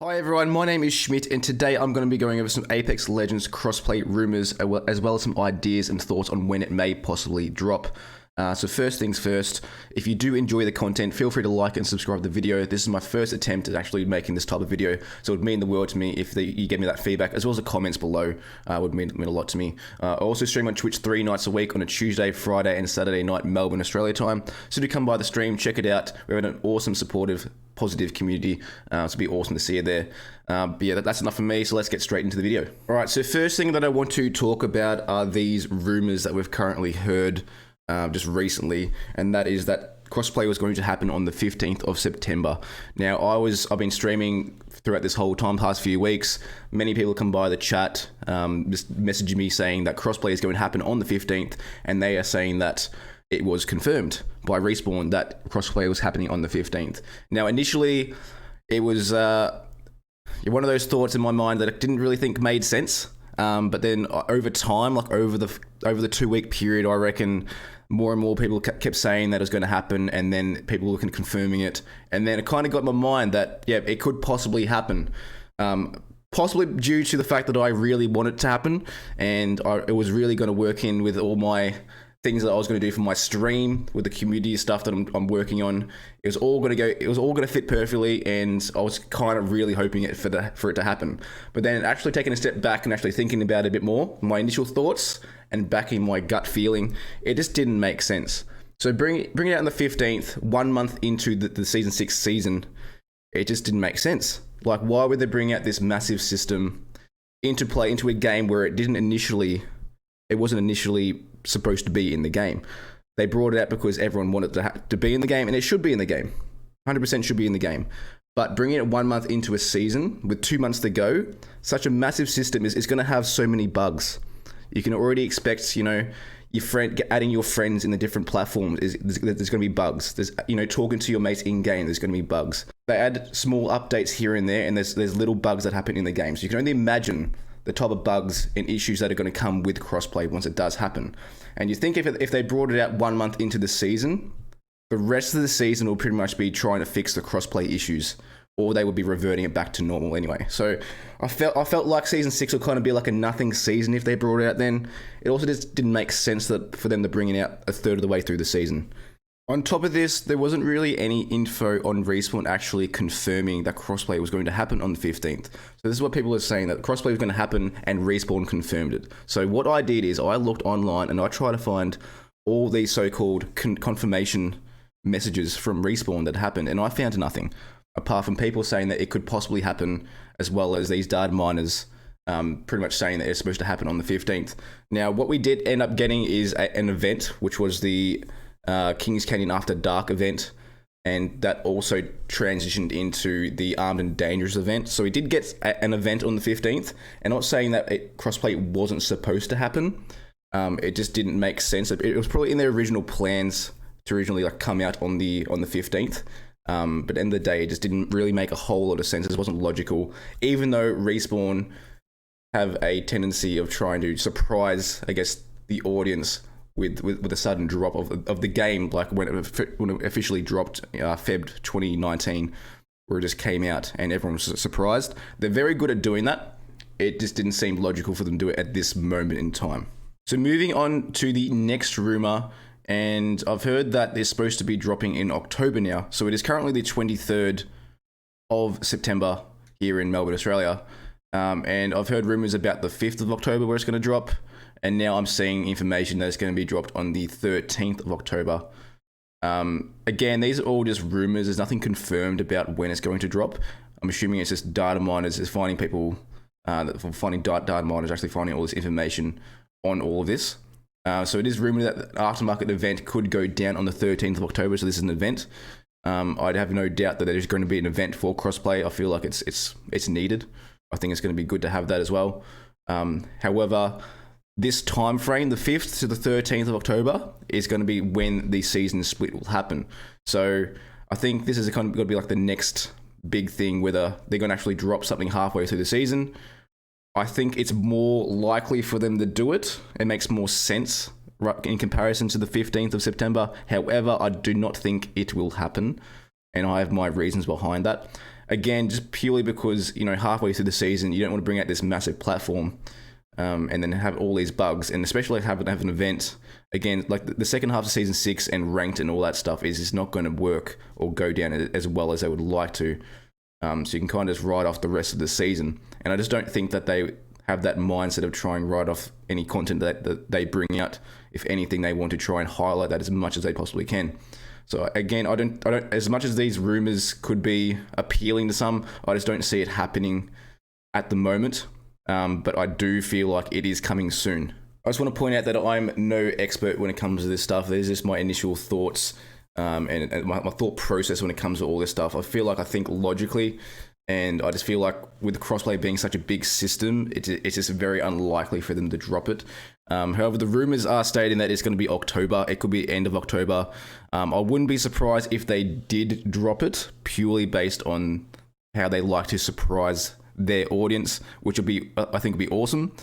Hi everyone, my name is Schmidt and today I'm going to be going over some Apex Legends crossplay rumors as well as some ideas and thoughts on when it may possibly drop. So first things first, if you do enjoy the content, feel free to like and subscribe to the video. This is my first attempt at actually making this type of video, so it would mean the world to me if you give me that feedback, as well as the comments below. Would mean a lot to me. I also stream on Twitch 3 nights a week on a Tuesday, Friday and Saturday night Melbourne, Australia time. So do come by the stream, check it out. We have an awesome, supportive, positive community. So it'd be awesome to see you there. But yeah, that's enough for me, so let's get straight into the video. Alright, so first thing that I want to talk about are these rumors that we've currently heard just recently, and that is that crossplay was going to happen on the 15th of September. Now, I've been streaming throughout this whole time, past few weeks. Many people come by the chat, just messaging me saying that crossplay is going to happen on the 15th, and they are saying that it was confirmed by Respawn that crossplay was happening on the 15th. Now, initially, it was one of those thoughts in my mind that I didn't really think made sense. But then over time, like over the 2-week period, I reckon more and more people kept saying that it was going to happen, and then people were confirming it, and then it kind of got in my mind that yeah, it could possibly happen, possibly due to the fact that I really want it to happen, and it was really going to work in with all my things that I was going to do for my stream, with the community stuff that I'm working on. It was all going to fit perfectly, and I was kind of really hoping for it to happen. But then actually taking a step back and actually thinking about it a bit more, my initial thoughts and backing my gut feeling, it just didn't make sense. So bring it out on the 15th, 1 month into the season 6 season, it just didn't make sense. Like, why would they bring out this massive system into a game where it wasn't initially supposed to be in the game? They brought it out because everyone wanted to be in the game, and it should be in the game. 100% should be in the game. But bringing it 1 month into a season with 2 months to go, such a massive system is going to have so many bugs. You can already expect, adding your friends in the different platforms there's going to be bugs. There's, talking to your mates in game, there's going to be bugs. They add small updates here and there, and there's little bugs that happen in the game. So you can only imagine the type of bugs and issues that are going to come with crossplay once it does happen. And you think if they brought it out 1 month into the season, the rest of the season will pretty much be trying to fix the crossplay issues, or they would be reverting it back to normal anyway. So I felt like season 6 would kind of be like a nothing season if they brought it out then. It also just didn't make sense for them to bring it out a third of the way through the season. On top of this, there wasn't really any info on Respawn actually confirming that crossplay was going to happen on the 15th. So this is what people are saying, that crossplay was going to happen and Respawn confirmed it. So what I did is I looked online and I tried to find all these so-called confirmation messages from Respawn that happened, and I found nothing, apart from people saying that it could possibly happen, as well as these data miners pretty much saying that it's supposed to happen on the 15th. Now, what we did end up getting is an event, which was the Kings Canyon After Dark event, and that also transitioned into the Armed and Dangerous event. So we did get an event on the 15th, and not saying that crossplay wasn't supposed to happen. It just didn't make sense. It was probably in their original plans to originally come out on the 15th. But at the end of the day, it just didn't really make a whole lot of sense. It wasn't logical, even though Respawn have a tendency of trying to surprise, I guess, the audience with a sudden drop of the game, like when it officially dropped Feb 2019, where it just came out and everyone was surprised. They're very good at doing that. It just didn't seem logical for them to do it at this moment in time. So moving on to the next rumor, and I've heard that they're supposed to be dropping in October now. So it is currently the 23rd of September here in Melbourne, Australia. And I've heard rumors about the 5th of October where it's going to drop. And now I'm seeing information that it's going to be dropped on the 13th of October. Again, these are all just rumors. There's nothing confirmed about when it's going to drop. I'm assuming it's just data miners is finding people, data miners actually finding all this information on all of this. So it is rumored that the aftermarket event could go down on the 13th of October. So this is an event. I'd have no doubt that there's going to be an event for crossplay. I feel like it's needed. I think it's going to be good to have that as well. However, this time frame, the 5th to the 13th of October, is going to be when the season split will happen. So I think this is going to be like the next big thing, whether they're going to actually drop something halfway through the season. I think it's more likely for them to do it. It makes more sense in comparison to the 15th of September. However, I do not think it will happen, and I have my reasons behind that. Again, just purely because, halfway through the season, you don't want to bring out this massive platform and then have all these bugs, and especially have an event. Again, like the second half of season 6 and ranked and all that stuff is just not going to work or go down as well as they would like to. So you can kind of just write off the rest of the season. And I just don't think that they have that mindset of trying to write off any content that they bring out. If anything, they want to try and highlight that as much as they possibly can. So again, I don't. As much as these rumors could be appealing to some, I just don't see it happening at the moment. But I do feel like it is coming soon. I just want to point out that I'm no expert when it comes to this stuff. There's just my initial thoughts and my thought process when it comes to all this stuff. I think logically, and I just feel like with Crossplay being such a big system, it's just very unlikely for them to drop it. However, the rumors are stating that it's going to be October. It could be end of October. I wouldn't be surprised if they did drop it, purely based on how they like to surprise their audience, which would be, I think, would be awesome.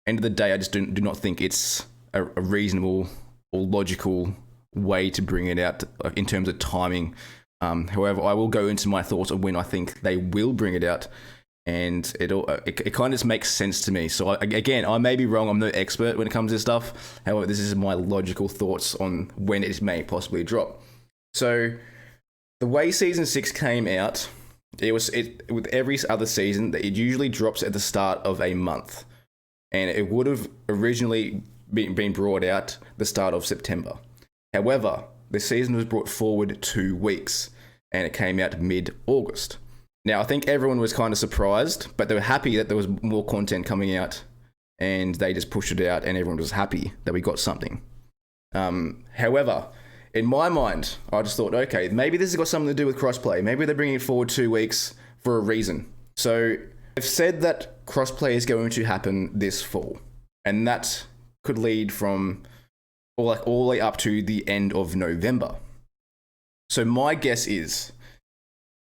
End of the day, I just do not think it's a reasonable or logical way to bring it out in terms of timing. However, I will go into my thoughts on when I think they will bring it out, and it kind of just makes sense to me. So again, I may be wrong. I'm no expert when it comes to this stuff. However, this is my logical thoughts on when it may possibly drop. So the way season 6 came out, with every other season, it usually drops at the start of a month, and it would have originally been brought out the start of September. However, the season was brought forward 2 weeks, and it came out mid-August. Now, I think everyone was kind of surprised, but they were happy that there was more content coming out, and they just pushed it out, and everyone was happy that we got something. However, in my mind, I just thought, okay, maybe this has got something to do with Crossplay. Maybe they're bringing it forward 2 weeks for a reason. So they've said that Crossplay is going to happen this fall, and that could lead from all the way up to the end of November. So my guess is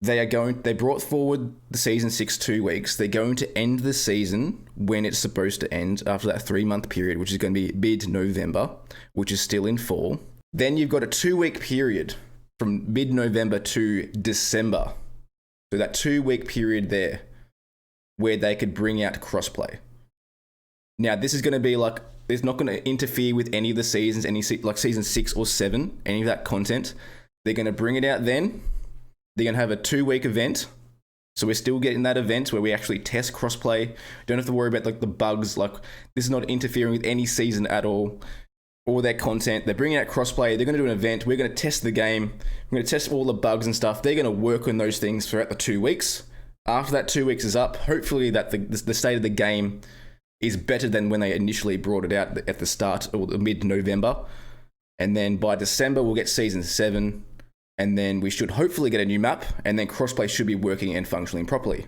they brought forward the season 6 2 weeks. They're going to end the season when it's supposed to end after that 3-month period, which is going to be mid-November, which is still in fall. Then you've got a 2-week period from mid-November to December. So that 2-week period there where they could bring out Crossplay. Now, this is going to be like, it's not going to interfere with any of the seasons, like season 6 or 7, any of that content. They're going to bring it out then. They're going to have a 2-week event. So we're still getting that event where we actually test Crossplay. Don't have to worry about like the bugs. Like, this is not interfering with any season at all. All their content. They're bringing out Crossplay. They're going to do an event. We're going to test the game. We're going to test all the bugs and stuff. They're going to work on those things throughout the 2 weeks. After that 2 weeks is up, hopefully that the state of the game is better than when they initially brought it out at the start or mid-November. And then by December, we'll get season 7. And then we should hopefully get a new map. And then Crossplay should be working and functioning properly.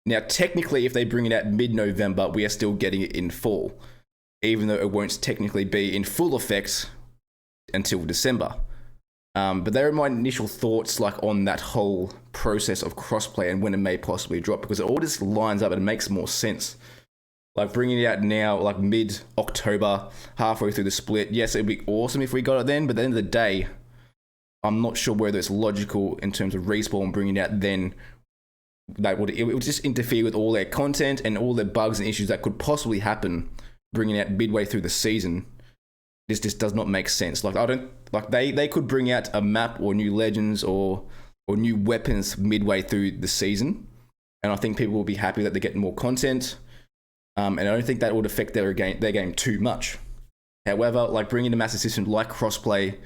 Now, technically, if they bring it out mid-November, we are still getting it in fall, even though it won't technically be in full effect until December. But there are my initial thoughts like on that whole process of Crossplay and when it may possibly drop, because it all just lines up and it makes more sense. Like bringing it out now, like mid-October, halfway through the split. Yes, it would be awesome if we got it then, but at the end of the day, I'm not sure whether it's logical in terms of Respawn bringing it out then. It would just interfere with all their content and all their bugs and issues that could possibly happen bringing it out midway through the season. This just does not make sense. They could bring out a map or new legends or new weapons midway through the season, and I think people will be happy that they're getting more content. And I don't think that would affect their game too much. However, like bringing a massive system like Crossplay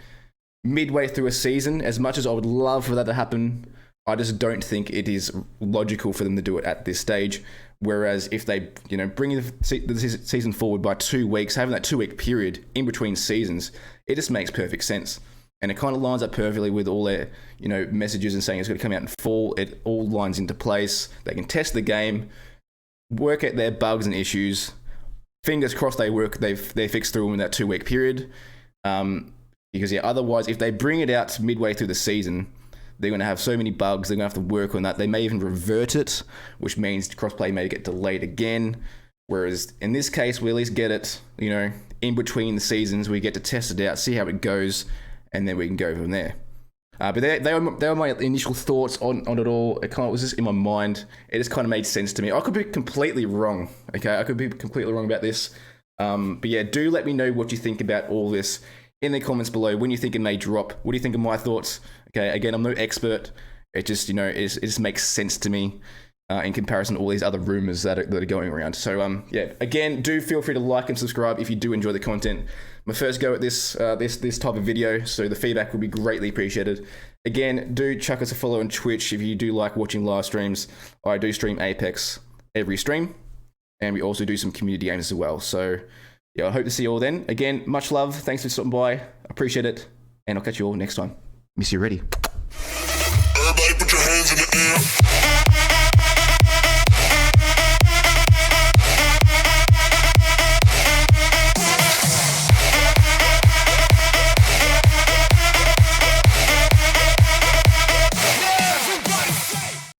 midway through a season, as much as I would love for that to happen, I just don't think it is logical for them to do it at this stage. Whereas if they, bring the season forward by 2 weeks, having that 2-week period in between seasons, it just makes perfect sense. And it kind of lines up perfectly with all their, messages and saying it's going to come out in fall. It all lines into place. They can test the game, work out their bugs and issues. Fingers crossed they fix through them in that 2-week period. Because otherwise, if they bring it out midway through the season, they're going to have so many bugs. They're going to have to work on that. They may even revert it, which means Crossplay may get delayed again. Whereas in this case, we at least get it, in between the seasons. We get to test it out, see how it goes, and then we can go from there. But they were my initial thoughts on it all. It kind of was just in my mind. It just kind of made sense to me. I could be completely wrong. Okay, I could be completely wrong about this. But yeah, do let me know what you think about all this in the comments below. When you think it may drop, what do you think of my thoughts? Okay, again, I'm no expert. It just, you know, it just makes sense to me in comparison to all these other rumors that are going around. So yeah, again, do feel free to like and subscribe if you do enjoy the content. My first go at this this type of video, so the feedback would be greatly appreciated. Again, do chuck us a follow on Twitch if you do like watching live streams. I do stream Apex every stream, and we also do some community games as well. So yeah, I hope to see you all then. Again, much love. Thanks for stopping by. Appreciate it, and I'll catch you all next time. Miss you already. Everybody put your hands in the air.